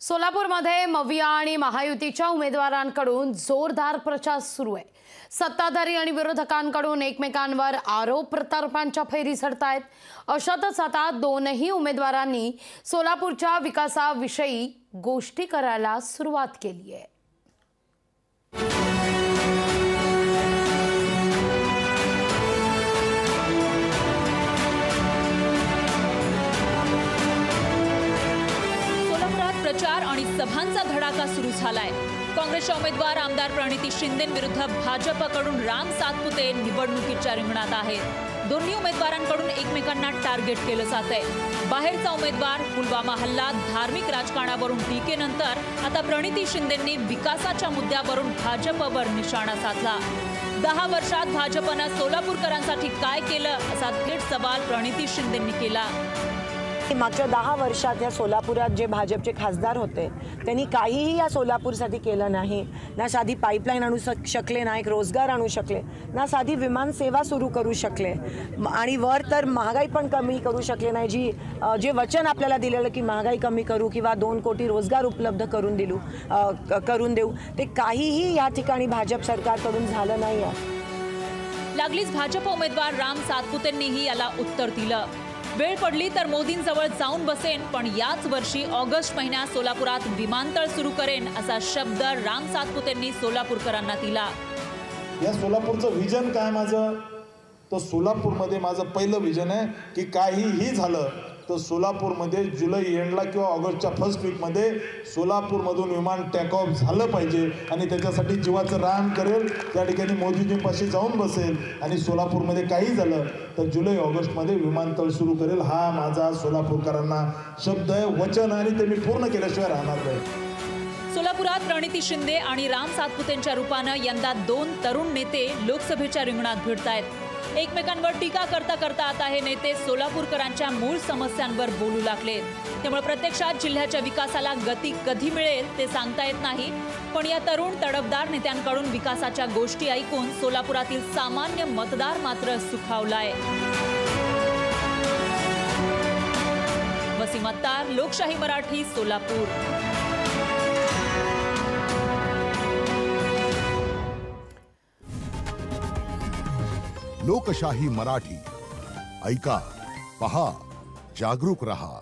सोलापूरमध्ये मविया आणि महायुतीच्या उमेदवारांकडून जोरदार प्रचार सुरू आहे। सत्ताधारी आणि विरोधकांकडून एकमेकांवर आरोप प्रत्यारोपांच्या फैरी झडतायत। अशातच आता दोनही उमेदवारांनी सोलापूरच्या विकासाविषयी गोष्टी करायला सुरुवात केली आहे। प्रचार आणि सभांचा धडाका सुरू झालाय। काँग्रेसच्या उमेदवार आमदार प्रणिती शिंदेंविरुद्ध भाजपकडून राम सातपुते निवडणुकीच्या रिंगणात आहेत। दोन्ही उमेदवारांकडून एकमेकांना टार्गेट केलं जातंय। बाहेरचा उमेदवार पुलवामा हल्ला, धार्मिक राजकारणावरून टीकेनंतर आता प्रणिती शिंदेंनी विकासाच्या मुद्द्यावरून भाजपवर निशाणा साधला। 10 वर्षात भाजपनं सोलापूरकरांसाठी काय केलं असा थेट सवाल प्रणिती शिंदेंनी केला। मागच्या 10 वर्षात या सोलापुरात जे भाजपचे खासदार होते त्यांनी काहीही या सोलापूरसाठी केलं नाही। ना साधी पाईपलाईन आणू शकले, ना एक रोजगार आणू शकले, ना साधी विमान सेवा सुरू करू शकले आणि वर तर महागाई पण कमी करू शकले नाही। जे वचन आपल्याला दिलेलं की महागाई कमी करू किंवा 2 कोटी रोजगार उपलब्ध करून देऊ ते काहीही या ठिकाणी भाजप सरकारकडून झालं नाही आहे। लागलीच भाजप उमेदवार राम सातपुतेंनीही याला उत्तर दिलं। वेळ पडली तर मोदींजवळ जाऊन बसेन, पण याच वर्षी ऑगस्ट महिन्यात सोलापुरात विमानतळ सुरू करेन असा शब्द राम सातपुतेंनी सोलापूरकरांना दिला। या सोलापूरचं विजन काय माझं, तो सोलापूरमध्ये माझं पहिलं विजन आहे की काहीही झालं तर सोलापूरमध्ये जुलै एंडला किंवा ऑगस्टच्या फर्स्ट वीकमध्ये सोलापूरमधून विमान टेक ऑफ झालं पाहिजे आणि त्याच्यासाठी जीवाचं रान करेल, त्या ठिकाणी मोदीजींपाशी जाऊन बसेल आणि सोलापूरमध्ये काही झालं तर जुलै ऑगस्टमध्ये विमानतळ सुरू करेल। हा माझा सोलापूरकरांना शब्द आहे, वचन, आणि ते मी पूर्ण केल्याशिवाय राहणार नाही। सोलापुरात प्रणिती शिंदे आणि राम सातपुतेंच्या रूपानं यंदा 2 तरुण नेते लोकसभेच्या रिंगणात भिडतायत। एकमेकांवर टीका करता करता आता हे नेते सोलापूरकरांच्या मूळ समस्यांवर बोलू लागले। त्यामुळे प्रत्यक्षात जिल्ह्याच्या विकासाला गती कधी मिळेल ते सांगता येत नाही, पण या तरुण तडफदार नेत्यांकडून विकासाच्या गोष्टी ऐकून सोलापुरातील सामान्य मतदार मात्र सुखावलाय। वसीम अत्तार, लोकशाही मराठी, सोलापूर। लोकशाही मराठी ऐका, पहा, जागरूक रहा।